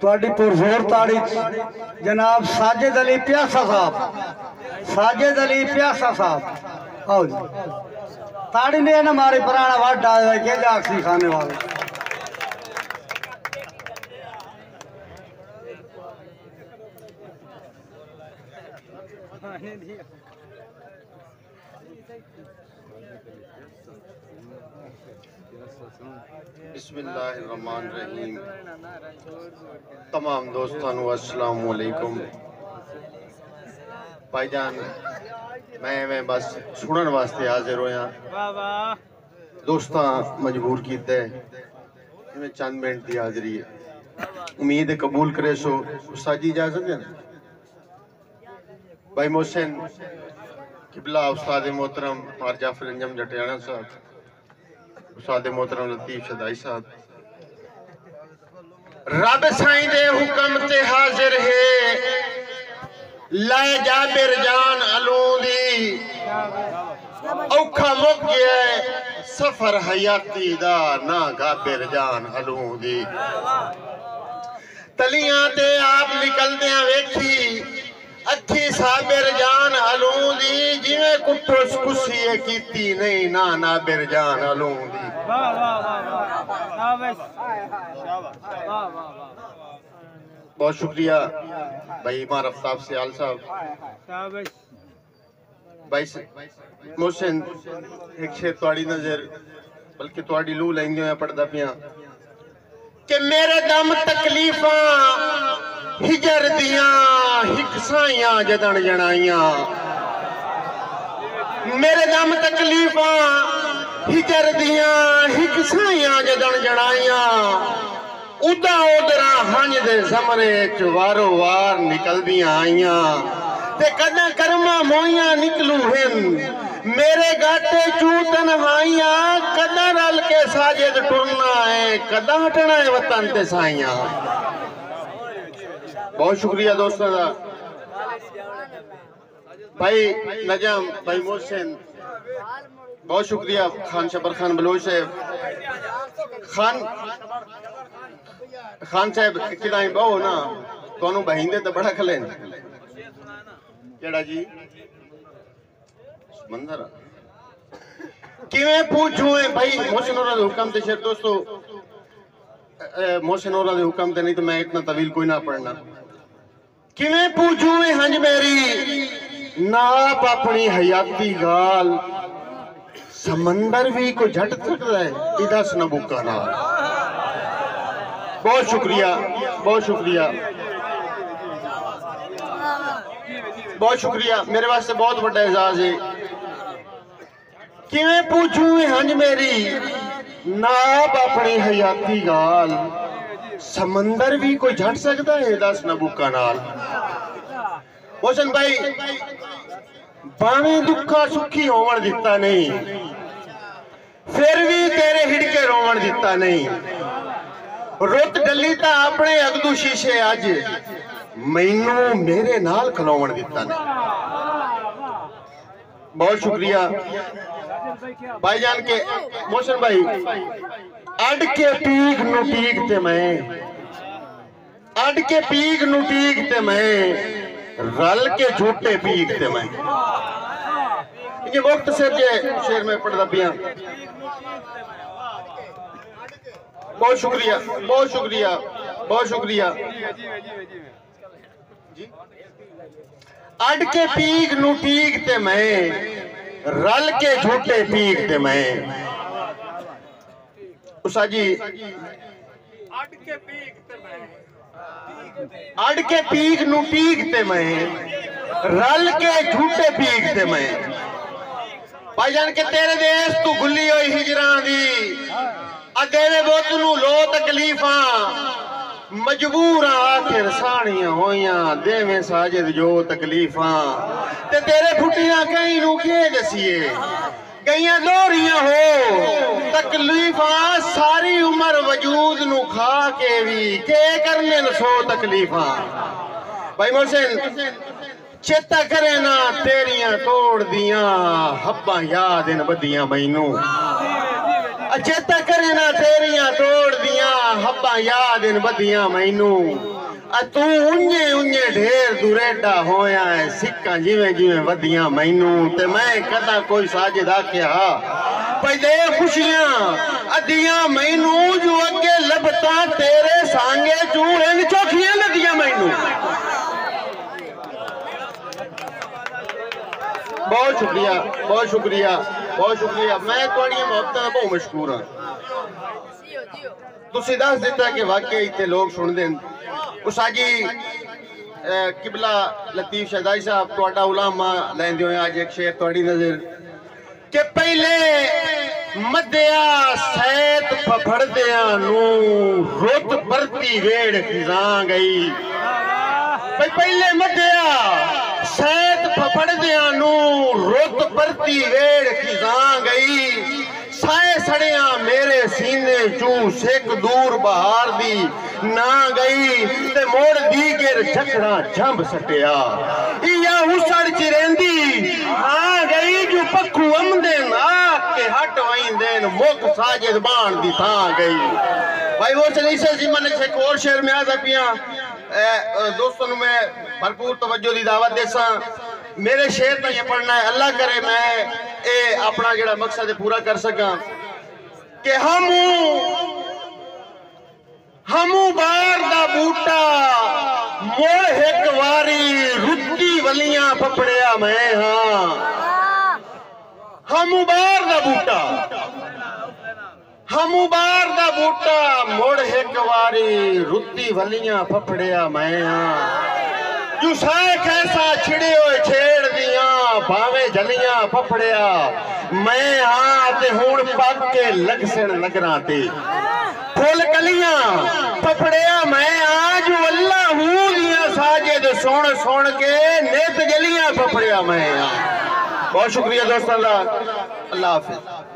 تواڈی پرزور تاڑی جناب ساجد علی پیاسا صاحب، ساجد علی پیاسا صاحب آؤ جی تاڑی نے نا ہماری پرانا وارڈ ڈال ہے کہ جاکسی کھانے والے بسم اللہ الرحمن الرحیم۔ تمام دوستانو السلام علیکم۔ بھائی جان میں بس سنن واسطے حاضر ہویا، دوستاں مجبور کیتے میں چند منٹ دی حاضری ہے، امید قبول کرے سو ساجی اجازت ہے نا؟ بھائی محسن قبلہ، استاد محترم مار جعفر انجم جٹیانہ صاحب، استاد محترم لطیف شدائی صاحب، رب سائیں دے حکم تے حاضر ہے، لائے جابر جان علوں دی، اوکھا مک گیا ہے سفر حیاتی دا، نا گابر جان علوں دی، تلیاں تے آپ نکل دیاں ویکھی، اکھی صابر جان علوں دی، جویں کٹھوس کسیے کیتی نہیں، نا نابر جان علوں دی۔ بہت شکریہ بھائی مار افتاب سیال صاحب۔ بھائی محسن ایک شیر توڑی نظر بلکہ توڑی لو لائنگیوں یا پڑھ دا پیاں کہ میرے دم تکلیفاں ہجر دیاں ہکسائیاں جدن جنائیاں، میرے دم تکلیفاں ہجر دیاں ہکسائیاں جدن جنائیاں، ادا ادرا ہنج دے زمرے چوارو وار نکل دیاں آئیاں، تے کدہ کرما مویاں نکلو ہن میرے گاٹے چوتن ہائیاں، کدہ رل کے ساجد ٹرنا ہے، کدہ ہٹنا ہے وطن تے سائیاں۔ بہت شکریہ دوستوں دا بھائی نجم، بھائی محسن، بہت شکریہ خان شبر خان بلوچ صاحب، خان صاحب کدائیں بہو نا تو انہوں بہیندے تو بڑا کھلیں کیڑا جی منظر کیویں پوچھوئے بھائی محسن اورہ دے حکم تے شیر دوستو، محسن اورہ دے حکم تے نہیں تو میں اتنا طویل کوئی نہ پڑھنا، کیویں پوچھوئے ہنج میری ناپ اپنی حیاتی گال، سمندر بھی کو جھٹ تک رہے ادھس نبوکا نال۔ بہت شکریہ، بہت شکریہ، بہت شکریہ، میرے واسطے بہت بڑا اعزاز ہے۔ کیویں پوچھوں ہنج میری ناپ اپنی حیاتی گال، سمندر بھی کوئی جھٹ سکتا ہے دس نبوکا نال۔ محسن بھائی باویں دکھا سکھی ہومن دیتا نہیں، پھر بھی تیرے ہڑ کے رومن دیتا نہیں، رت ڈلی تا اپنے اگدو شیشے آج مینوں میرے نال کھلومن دیتا نہیں۔ بہت شکریہ بھائی جان کے محسن بھائی، اڈ کے پیگ نو پیگ تے میں، اڈ کے پیگ نو پیگ تے میں، رل کے جھوٹے پیگ تے میں۔ یہ وقت سے شیر میں پڑھ دا پیاں۔ بہت شکریہ، بہت شکریہ، بہت شکریہ۔ اڈ کے پیگ نو پیگ تے میں، رل کے جھوٹے پیگ تے میں۔ اسا جی اڈ کے پیگ نو پیگ تے میں، رل کے جھوٹے پیگ تے میں۔ بھائی جان کے تیرے دیس تو گلی ہوئی ہجران دی، اگیوے بوتنو لو تکلیفاں، مجبوراں آخر سانیاں ہویاں، دیویں ساجد جو تکلیفاں، تے تیرے پھٹیاں کہیں نو کیے دسیے، کہیں دوریاں ہو تکلیفاں، ساری عمر وجود نو کھا کے بھی کے کرنے نسو تکلیفاں۔ بھائی محسن چیتا کرے نا تیریاں توڑ دیاں، حباں یاد ان بدیاں مینوں، چیتا کرے نہ تیریاں توڑ دیاں ہباں یاد ان بدیاں مینو تو انجے ڈھیر دوریڈا ہویا ہے سکاں جیویں ودیاں مینو تے میں کدا کوئی ساجد آکھیا پئی دے خوشیاں ادیاں مینو جو اگے لبتاں تیرے سانگے چوڑن چوکھیاں ندیاں مینو بہت شکریہ بہت شکریہ بہت شکریہ میں تھوڑی محبتاں دا بہت مشکور ہاں تسی دس دیتا کہ واقعی تے لوگ سن دیں اس آجی قبلہ لطیف شہدائی صاحب توڑا علامہ لین دیو ہیں آج ایک شیخ توڑی نظر کہ پہلے مدیا سیت پھپڑ دیا نو روت برتی ویڑ خزاں گئی پہلے مدیا سیت پھپڑ دیا نو روت برتی ویڑ خزاں گئی سائے سڑیاں میرے سینے چوں سیک دور بہار دی نہ گئی تے موڑ دیگر جھکڑا جھمب سٹیا یا حسڑ چرندی آ گئی جو پکھو امدن آگ کے ہٹ وائن دین موک ساجد بان دی تھا گئی بھائی وہ چلی سے زمن ایک اور شہر میں آزا پیاں دوستوں میں بھرپور توجہ دی دعوت دیساں میرے شہر تا یہ پڑھنا ہے اللہ کرے میں اپنا جڑا مقصد پورا کر سکاں کہ ہمو بار دا بوٹا موڑ ایک واری رتی ولیاں پپڑیا میں ہاں ہمو بار دا بوٹا موڑ ایک واری رتی ولیاں پپڑیا میں ہاں جو سائے کیسا چھڑے ہوئے چھیڑ دیاں بھاوے جلیاں پپڑیا میں ہاں تے ہون پاک کے لگ سن لگنا تے پھول کلیاں پپڑیا میں ہاں جو اللہ ہوں دیاں ساجد سون کے نیت جلیاں پپڑیا میں ہاں بہت شکریہ دوست اللہ حافظ